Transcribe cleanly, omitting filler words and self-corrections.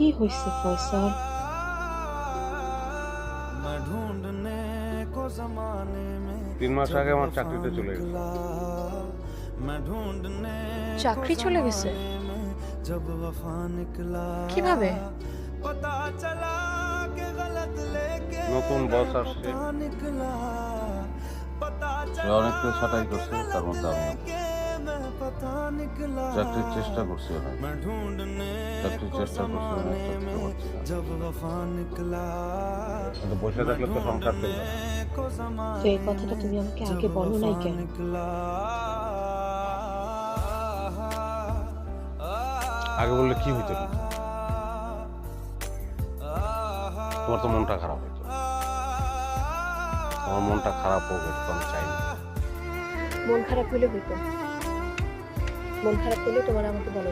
কি হয়েছে ফয়সাল? তিন মাস আগে আমার চাকরিতে চলে গেছে। চাকরি চলে গেছে? কিভাবে? নতুন বস আসছে, সে অনেকটা ছাঁটাই করছে, তার মধ্যে আমি চাকরির চেষ্টা করছি অনেক, চাকরির চেষ্টা করছি অনেক, কিন্তু বসে থাকলে তো সংসার চলবে না। তো এই কথাটা তুমি আমাকে আগে বলো নাই কেন? আগে বললে কি হইতো? তোমার তো মনটা খারাপ হইতো। আমার মনটা খারাপ হোক এটা তো আমি চাই না। মন খারাপ হইলে হইতো, মন খারাপ হলে তোমার আমাকে বলো।